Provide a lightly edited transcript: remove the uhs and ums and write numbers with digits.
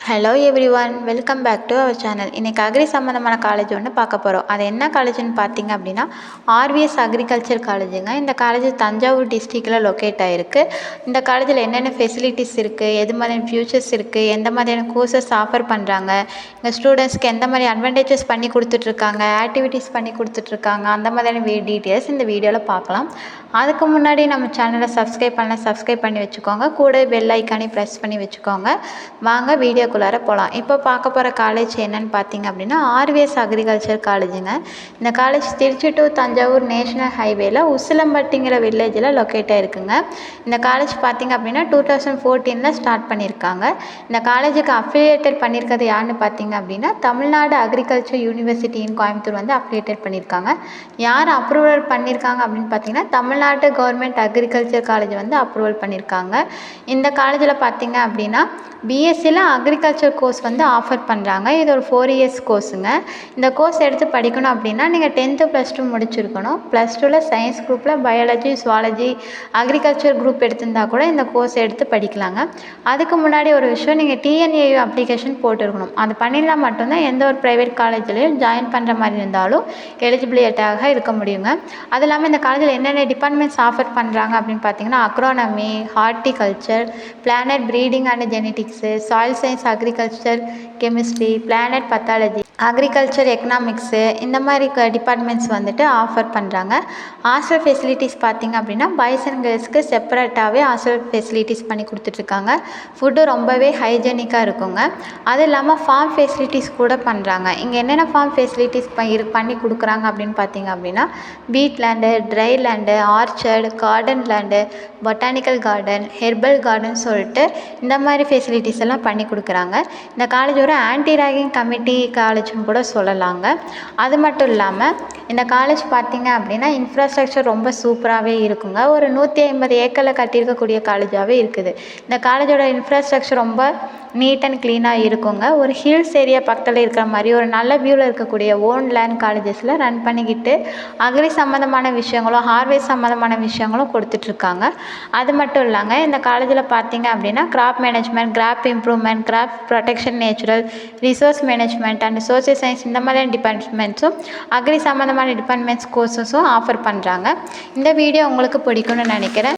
Hello everyone, welcome back to our channel. இன்றைக்கி agri சம்மந்தமான college ஒன்று பார்க்க போகிறோம். அது என்ன காலேஜ்னு பார்த்தீங்க அப்படின்னா ஆர்விஎஸ் அக்ரிகல்ச்சர் காலேஜுங்க. இந்த காலேஜ் தஞ்சாவூர் டிஸ்ட்ரிக்டில் லொக்கேட் ஆகிருக்கு. இந்த காலேஜில் என்னென்ன ஃபெசிலிட்டிஸ் இருக்குது, எது மாதிரியான ஃபியூச்சர்ஸ் இருக்குது, எந்த மாதிரியான கோர்சஸ் ஆஃபர் பண்ணுறாங்க, இங்கே ஸ்டூடெண்ட்ஸ்க்கு எந்த மாதிரி அட்வான்டேஜஸ் பண்ணி கொடுத்துட்ருக்காங்க, ஆக்டிவிட்டீஸ் பண்ணி கொடுத்துட்ருக்காங்க, அந்த மாதிரியான டீட்டெயில்ஸ் இந்த வீடியோவில் பார்க்கலாம். அதுக்கு முன்னாடி நம்ம சேனலை சப்ஸ்கிரைப் பண்ணி வச்சுக்கோங்க. கூட பெல் ஐக்கானே ப்ரெஸ் பண்ணி வச்சுக்கோங்க. வாங்க வீடியோக்குள்ளார போகலாம். இப்போ பார்க்க போகிற காலேஜ் என்னென்னு பார்த்தீங்க அப்படின்னா ஆர்விஎஸ் அக்ரிகல்ச்சர் காலேஜுங்க. இந்த college Trichy to Thanjavur national ஹைவேல உசிலம்பட்டிங்கிற வில்லேஜில் லொக்கேட் ஆகிருக்குங்க. இந்த காலேஜ் பார்த்தீங்க அப்படின்னா 2014 ஸ்டார்ட் பண்ணியிருக்காங்க. இந்த காலேஜுக்கு அஃபிலியேட்டட் பண்ணியிருக்கிறது யாருன்னு பார்த்தீங்க அப்படின்னா Tamil Nadu agriculture university in Coimbatore வந்து அஃபிலியேட்டட் பண்ணியிருக்காங்க. யார் அப்ரூவல் பண்ணியிருக்காங்க அப்படின்னு பார்த்தீங்கன்னா தமிழ்நாடு கவர்மெண்ட் அக்ரிகல்ச்சர் காலேஜ் வந்து அப்ரூவல் பண்ணியிருக்காங்க. இந்த காலேஜில் பார்த்தீங்க அப்படின்னா பிஎஸ்சியில் அக்ரிகல்ச்சர் கோர்ஸ் வந்து ஆஃபர் பண்ணுறாங்க. இது ஒரு 4 இயர்ஸ் கோர்ஸுங்க. இந்த கோர்ஸ் எடுத்து படிக்கணும் அப்படின்னா நீங்கள் 10th +2 முடிச்சிருக்கணும். +2ல் சயின்ஸ் குரூப்பில் பயாலஜி, சுவாலஜி, அக்ரிகல்ச்சர் குரூப் எடுத்திருந்தால் கூட இந்த கோர்ஸ் எடுத்து படிக்கலாங்க. அதுக்கு முன்னாடி ஒரு விஷயம், நீங்கள் டிஎன்ஏயு அப்ளிகேஷன் போட்டிருக்கணும். அது பண்ணினா மட்டும்தான் எந்த ஒரு ப்ரைவேட் காலேஜ்லேயும் ஜாயின் பண்ணுற மாதிரி இருந்தாலும் எலிஜிபிலிட்டியாக இருக்க முடியுங்க. அது இல்லாமல் இந்த காலேஜில் என்னென்ன டிபார்ட்மெண்ட்ஸ் ஆஃபர் பண்ணுறாங்க அப்படின்னு பார்த்தீங்கன்னா agronomy, horticulture, planet breeding and genetics, soil science, agriculture chemistry, planet pathology, agriculture economics, இந்த மாதிரி டிபார்ட்மெண்ட்ஸ் வந்துட்டு ஆஃபர் பண்ணுறாங்க. ஹாஸ்டல் ஃபெசிலிட்டிஸ் பார்த்திங்க அப்படின்னா பாய்ஸ் அண்ட் கேர்ள்ஸ்க்கு செப்பரேட்டாகவே ஹாஸ்டல் ஃபெசிலிட்டிஸ் பண்ணி கொடுத்துட்ருக்காங்க. ஃபுட்டு ரொம்பவே ஹைஜெனிக்காக இருக்குங்க. அது இல்லாமல் ஃபார்ம் ஃபெசிலிட்டிஸ் கூட பண்ணுறாங்க. இங்கே என்னென்ன ஃபார்ம் ஃபெசிலிட்டிஸ் பண்ணி கொடுக்குறாங்க அப்படின்னு பார்த்தீங்க அப்படின்னா peat land, dry land, orchard, garden land, botanical garden, herbal garden சொல்லிட்டு இந்த மாதிரி ஃபெசிலிட்டிஸ் எல்லாம் பண்ணி கொடுக்குறாங்க. இந்த காலேஜ் ஒரு ஆன்டி ராகிங் கமிட்டி காலேஜ்னு கூட சொல்லலாங்க. அது மட்டும் இல்லாமல் இந்த காலேஜ் பார்த்திங்க அப்படின்னா இன்ஃப்ராஸ்ட்ரக்சர் ரொம்ப சூப்பராகவே இருக்குங்க. ஒரு 150 ஏக்கரில் கட்டியிருக்கக்கூடிய காலேஜாகவே இருக்குது. இந்த காலேஜோட இன்ஃப்ராஸ்ட்ரக்சர் ரொம்ப நீட் அண்ட் க்ளீனாக இருக்குங்க. ஒரு ஹில்ஸ் ஏரியா பக்கத்தில் இருக்கிற மாதிரி ஒரு நல்ல வியூவில் இருக்கக்கூடிய ஓன் லேண்ட் காலேஜஸில் ரன் பண்ணிக்கிட்டு அக்ரி சம்மந்தமான விஷயங்களும் ஹார்வெஸ்ட் சம்மந்தமான விஷயங்களும் கொடுத்துட்ருக்காங்க. அது மட்டும் இல்லைங்க, இந்த காலேஜில் பார்த்திங்க அப்படின்னா crop management, crop improvement, crop protection, natural resource management and social science, இந்த மாதிரியான டிபார்ட்மெண்ட்ஸும் அக்ரி சம்மந்தமான டிபார்ட்மெண்ட்ஸ் கோர்ஸஸும் ஆஃபர் பண்ணுறாங்க. இந்த வீடியோ உங்களுக்கு பிடிக்கும்னு நினைக்கிறேன்.